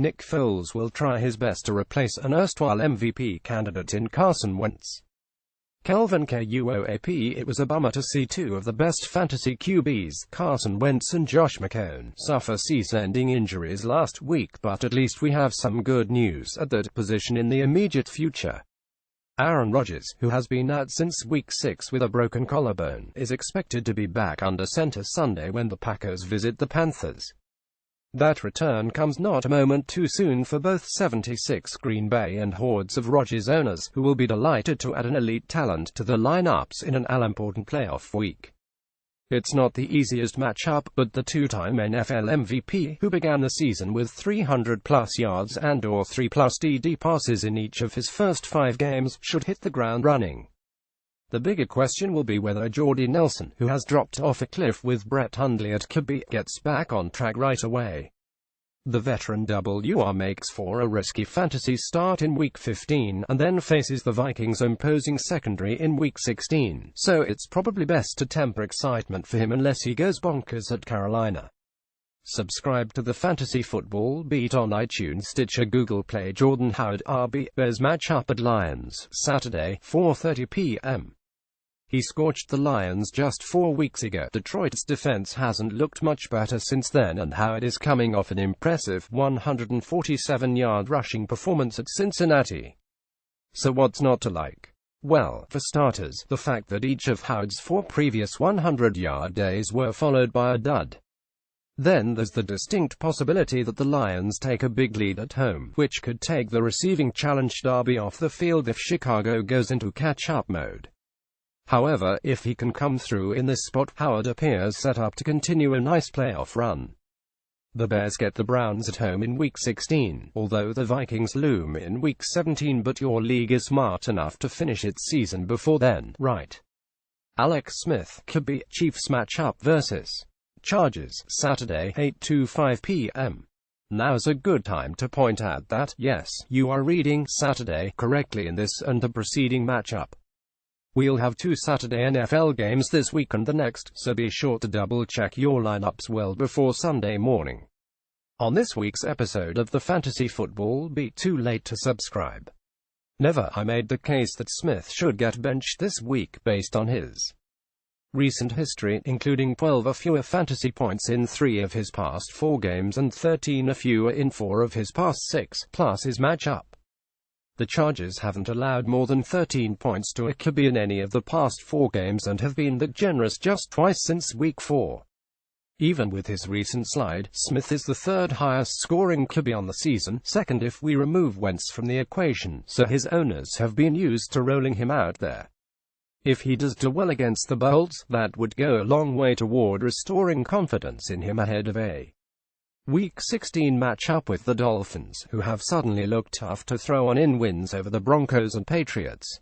Nick Foles will try his best to replace an erstwhile MVP candidate in Carson Wentz. Kelvin KUOAP. It was a bummer to see two of the best fantasy QBs, Carson Wentz and Josh McCown, suffer season-ending injuries last week, but at least we have some good news at that position in the immediate future. Aaron Rodgers, who has been out since Week 6 with a broken collarbone, is expected to be back under center Sunday when the Packers visit the Panthers. That return comes not a moment too soon for both 76 Green Bay and hordes of Rodgers owners, who will be delighted to add an elite talent to the lineups in an all-important playoff week. It's not the easiest matchup, but the two-time NFL MVP, who began the season with 300-plus yards and/or 3-plus TD passes in each of his first 5 games, should hit the ground running. The bigger question will be whether Jordy Nelson, who has dropped off a cliff with Brett Hundley at QB, gets back on track right away. The veteran WR makes for a risky fantasy start in Week 15, and then faces the Vikings' imposing secondary in Week 16, so it's probably best to temper excitement for him unless he goes bonkers at Carolina. Subscribe to the Fantasy Football Beat on iTunes, Stitcher, Google Play. Jordan Howard RB Bears matchup at Lions, Saturday, 4:30 p.m. He scorched the Lions just 4 weeks ago. Detroit's defense hasn't looked much better since then, and Howard is coming off an impressive 147-yard rushing performance at Cincinnati. So what's not to like? Well, for starters, the fact that each of Howard's 4 previous 100-yard days were followed by a dud. Then there's the distinct possibility that the Lions take a big lead at home, which could take the receiving challenged RB off the field if Chicago goes into catch-up mode. However, if he can come through in this spot, Howard appears set up to continue a nice playoff run. The Bears get the Browns at home in Week 16, although the Vikings loom in Week 17, but your league is smart enough to finish its season before then, right? Alex Smith, QB, Chiefs matchup versus Chargers, Saturday, 8:25 p.m. Now's a good time to point out that, yes, you are reading Saturday correctly in this and the preceding matchup. We'll have 2 Saturday NFL games this week and the next, so be sure to double-check your lineups well before Sunday morning. On this week's episode of the Fantasy Football Beat, too late to subscribe. Never. I made the case that Smith should get benched this week based on his recent history, including 12 or fewer fantasy points in 3 of his past 4 games and 13 or fewer in 4 of his past 6, plus his matchup. The Chargers haven't allowed more than 13 points to a QB in any of the past 4 games and have been that generous just twice since Week 4. Even with his recent slide, Smith is the 3rd highest scoring QB on the season, second if we remove Wentz from the equation, so his owners have been used to rolling him out there. If he does do well against the Bolts, that would go a long way toward restoring confidence in him ahead of a Week 16 matchup with the Dolphins, who have suddenly looked tough to throw on in wins over the Broncos and Patriots.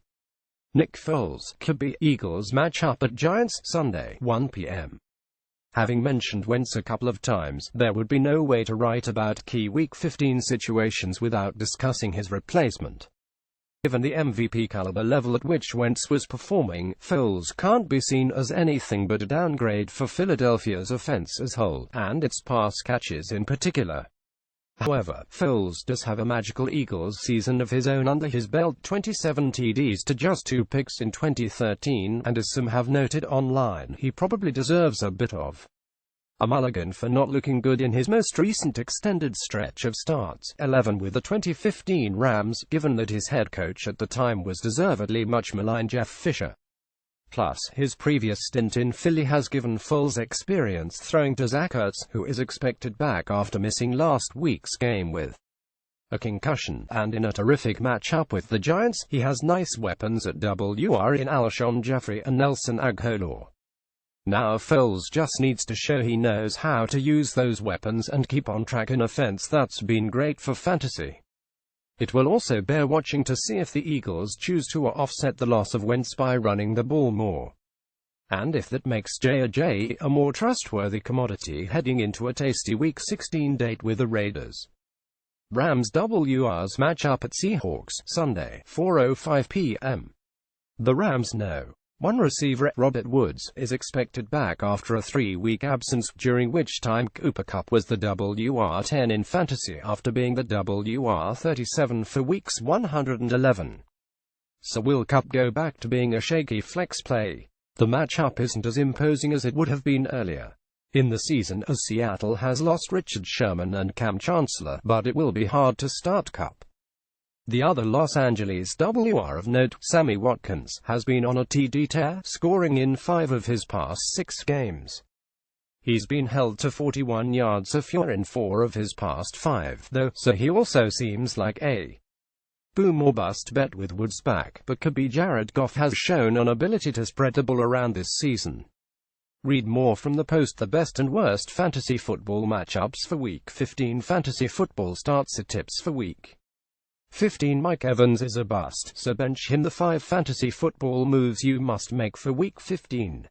Nick Foles, QB, Eagles matchup at Giants, Sunday, 1 p.m. Having mentioned Wentz a couple of times, there would be no way to write about key Week 15 situations without discussing his replacement. Given the MVP caliber level at which Wentz was performing, Foles can't be seen as anything but a downgrade for Philadelphia's offense as whole, and its pass catches in particular. However, Foles does have a magical Eagles season of his own under his belt, 27 TDs to just 2 picks in 2013, and as some have noted online, he probably deserves a bit of a mulligan for not looking good in his most recent extended stretch of starts, 11 with the 2015 Rams, given that his head coach at the time was deservedly much maligned Jeff Fisher. Plus, his previous stint in Philly has given Foles experience throwing to Zach Ertz, who is expected back after missing last week's game with a concussion, and in a terrific matchup with the Giants, he has nice weapons at WR in Alshon Jeffrey and Nelson Agholor. Now Foles just needs to show he knows how to use those weapons and keep on track in offense that's been great for fantasy. It will also bear watching to see if the Eagles choose to offset the loss of Wentz by running the ball more, and if that makes J.J. a more trustworthy commodity heading into a tasty Week 16 date with the Raiders. Rams WR's matchup at Seahawks, Sunday, 4:05 p.m. The Rams know One receiver, Robert Woods, is expected back after a 3-week absence, during which time Cooper Kupp was the WR10 in fantasy after being the WR37 for weeks 111. So will Kupp go back to being a shaky flex play? The matchup isn't as imposing as it would have been earlier in the season, as Seattle has lost Richard Sherman and Cam Chancellor, but it will be hard to start Kupp. The other Los Angeles WR of note, Sammy Watkins, has been on a TD tear, scoring in 5 of his past 6 games. He's been held to 41 yards or fewer in 4 of his past 5, though, so he also seems like a boom or bust bet with Woods back, but could be. Jared Goff has shown an ability to spread the ball around this season. Read more from the post. The best and worst fantasy football matchups for Week 15. Fantasy football starts at tips for Week 15. Mike Evans is a bust, so bench him. The 5 fantasy football moves you must make for Week 15.